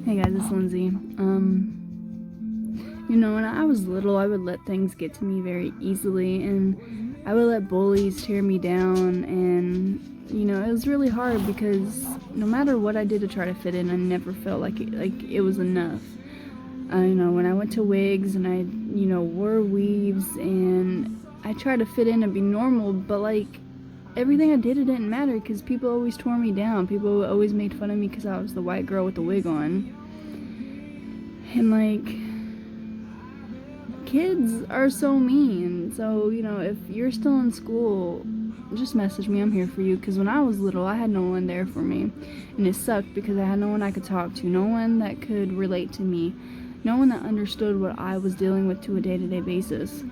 Hey guys, it's Lindsay. When I was little, I would let things get to me very easily, and I would let bullies tear me down, and it was really hard because no matter what I did to try to fit in, I never felt like it was enough. When I went to wigs and I, wore weaves and I tried to fit in and be normal, but everything I did, it didn't matter because people always tore me down. People always made fun of me because I was the white girl with the wig on. And kids are so mean. So, if you're still in school, just message me. I'm here for you. Because when I was little, I had no one there for me. And it sucked because I had no one I could talk to. No one that could relate to me. No one that understood what I was dealing with to a day-to-day basis.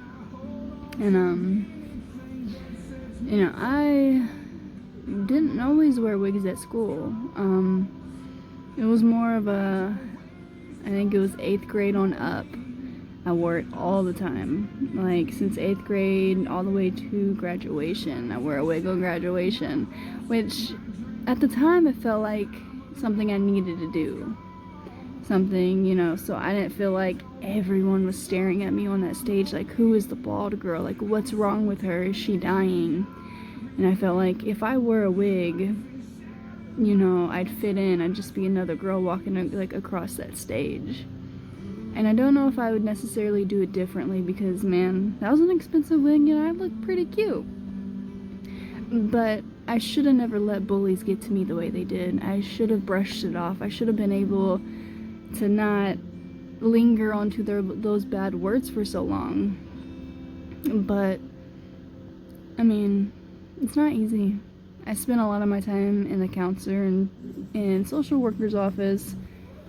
And, I didn't always wear wigs at school. It was more of I think it was 8th grade on up. I wore it all the time. Since 8th grade all the way to graduation. I wore a wig on graduation. Which, at the time, it felt like something I needed to do. Something, so I didn't feel like everyone was staring at me on that stage. Who is the bald girl? What's wrong with her? Is she dying? And I felt like if I wore a wig, I'd fit in. I'd just be another girl walking across that stage. And I don't know if I would necessarily do it differently because, man, that was an expensive wig and I looked pretty cute. But I should have never let bullies get to me the way they did. I should have brushed it off. I should have been able to not linger onto those bad words for so long. But, it's not easy. I spent a lot of my time in the counselor and social worker's office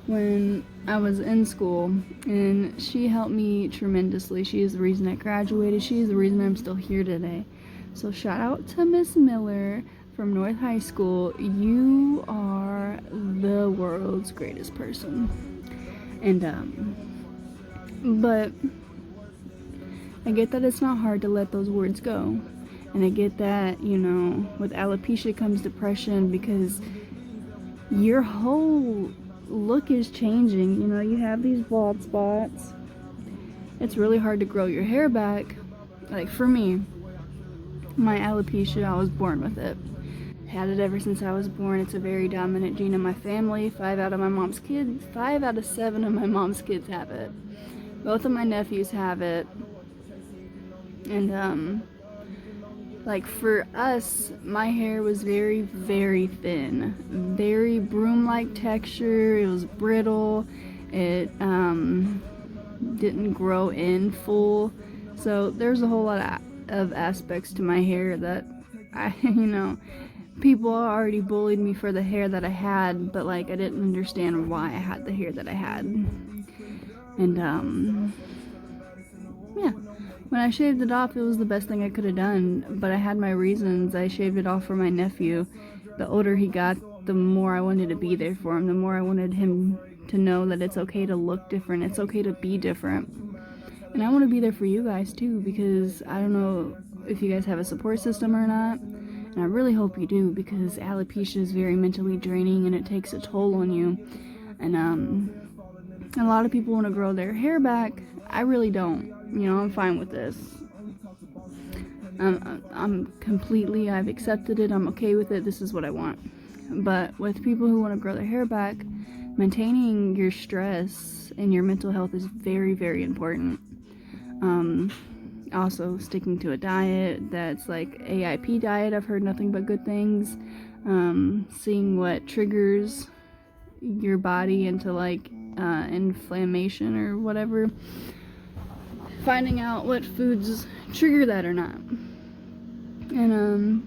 when I was in school, and she helped me tremendously. She is the reason I graduated. She is the reason I'm still here today. So shout out to Miss Miller from North High School. You are the world's greatest person. And but I get that it's not hard to let those words go. And I get that, with alopecia comes depression because your whole look is changing. You have these bald spots. It's really hard to grow your hair back. For me, my alopecia, I was born with it. Had it ever since I was born. It's a very dominant gene in my family. 5 out of 7 of my mom's kids have it. Both of my nephews have it. And for us, my hair was very, very thin. Very broom-like texture. It was brittle. It didn't grow in full. So there's a whole lot of aspects to my hair that people already bullied me for the hair that I had, but I didn't understand why I had the hair that I had. And yeah. When I shaved it off, it was the best thing I could have done, but I had my reasons. I shaved it off for my nephew. The older he got, the more I wanted to be there for him, the more I wanted him to know that it's okay to look different, it's okay to be different. And I want to be there for you guys too, because I don't know if you guys have a support system or not, and I really hope you do, because alopecia is very mentally draining and it takes a toll on you. And a lot of people want to grow their hair back. I really don't. I'm fine with this. I've accepted it. I'm okay with it. This is what I want. But with people who want to grow their hair back, maintaining your stress and your mental health is very, very important. Also, sticking to a diet that's AIP diet. I've heard nothing but good things. Seeing what triggers your body into inflammation or whatever. Finding out what foods trigger that or not. And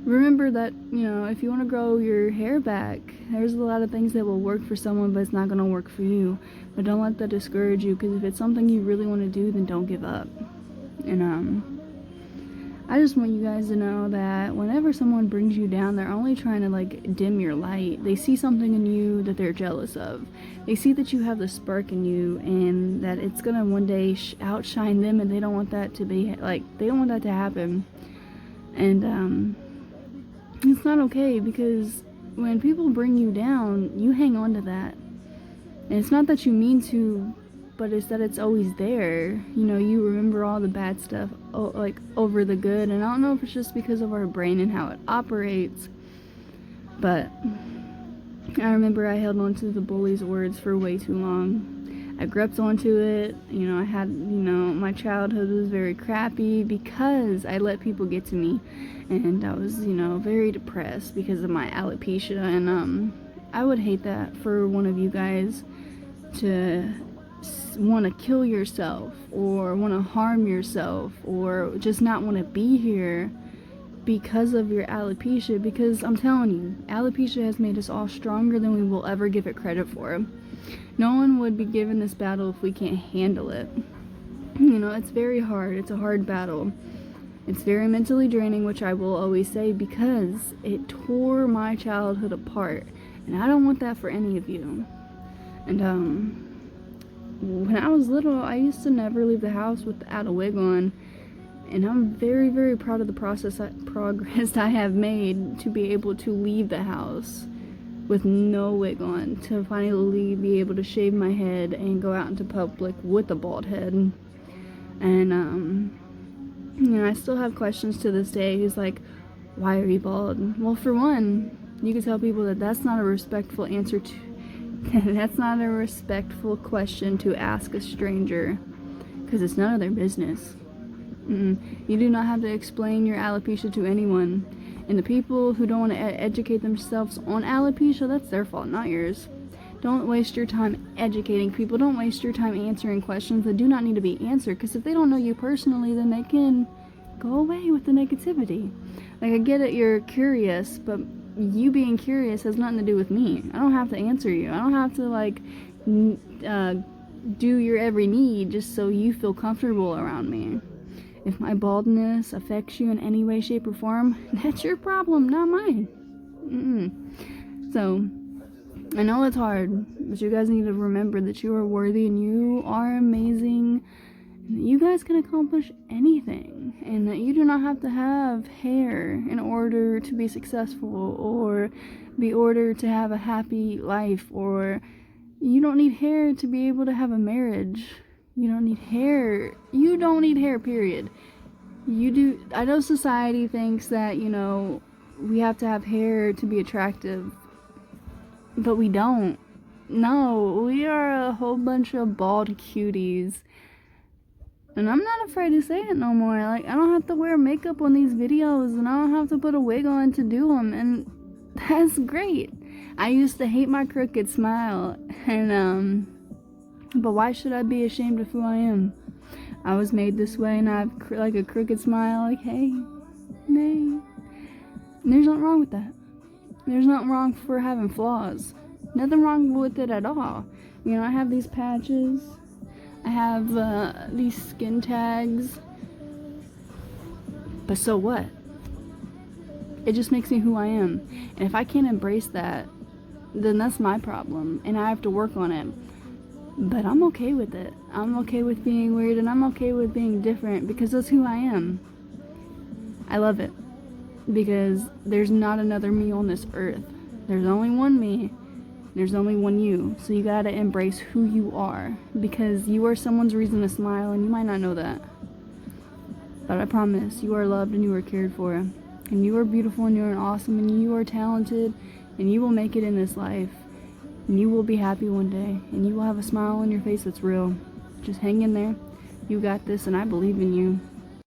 remember that, if you want to grow your hair back, there's a lot of things that will work for someone, but it's not going to work for you. But don't let that discourage you, because if it's something you really want to do, then don't give up. And I just want you guys to know that whenever someone brings you down, they're only trying to dim your light. They see something in you that they're jealous of. They see that you have the spark in you and that it's gonna one day outshine them, and they don't want that to be they don't want that to happen. And it's not okay, because when people bring you down, you hang on to that. And it's not that you mean to, but it's that it's always there. You know, you remember all the bad stuff, like, over the good. And I don't know if it's just because of our brain and how it operates, but I remember I held on to the bullies' words for way too long. I gripped onto it. You know, my childhood was very crappy because I let people get to me. And I was, very depressed because of my alopecia. And I would hate that for one of you guys to want to kill yourself or want to harm yourself or just not want to be here because of your alopecia. Because I'm telling you, alopecia has made us all stronger than we will ever give it credit for. No one would be given this battle if we can't handle it. It's very hard. It's a hard battle. It's very mentally draining, which I will always say, because it tore my childhood apart. And I don't want that for any of you. And when I was little, I used to never leave the house without a wig on. And I'm very, very proud of the progress I have made to be able to leave the house with no wig on, to finally be able to shave my head and go out into public with a bald head. And I still have questions to this day. He's like, why are you bald? Well, for one, you can tell people that that's not a respectful answer to that's not a respectful question to ask a stranger, because it's none of their business. You do not have to explain your alopecia to anyone. And the people who don't want to educate themselves on alopecia, that's their fault, not yours. Don't waste your time educating people. Don't waste your time answering questions that do not need to be answered. Because if they don't know you personally, then they can go away with the negativity. Like, I get it, you're curious, but you being curious has nothing to do with me. I don't have to answer you. I don't have to, do your every need just so you feel comfortable around me. If my baldness affects you in any way, shape, or form, that's your problem, not mine. So, I know it's hard, but you guys need to remember that you are worthy and you are amazing. And that you guys can accomplish anything. And that you do not have to have hair in order to be successful, or in order to have a happy life, or you don't need hair to be able to have a marriage. You don't need hair. You don't need hair, period. You do. I know society thinks that, we have to have hair to be attractive. But we don't. No, we are a whole bunch of bald cuties. And I'm not afraid to say it no more. Like, I don't have to wear makeup on these videos, and I don't have to put a wig on to do them. And that's great. I used to hate my crooked smile. And, but why should I be ashamed of who I am? I was made this way, and I have like a crooked smile, like, hey, nay. And there's nothing wrong with that. There's nothing wrong for having flaws. Nothing wrong with it at all. I have these patches. I have these skin tags. But so what? It just makes me who I am. And if I can't embrace that, then that's my problem. And I have to work on it. But I'm okay with it. I'm okay with being weird, and I'm okay with being different, because that's who I am. I love it. Because there's not another me on this earth. There's only one me. There's only one you. So you gotta embrace who you are. Because you are someone's reason to smile, and you might not know that. But I promise, you are loved and you are cared for. And you are beautiful and you are awesome and you are talented. And you will make it in this life. And you will be happy one day. And you will have a smile on your face that's real. Just hang in there. You got this, and I believe in you.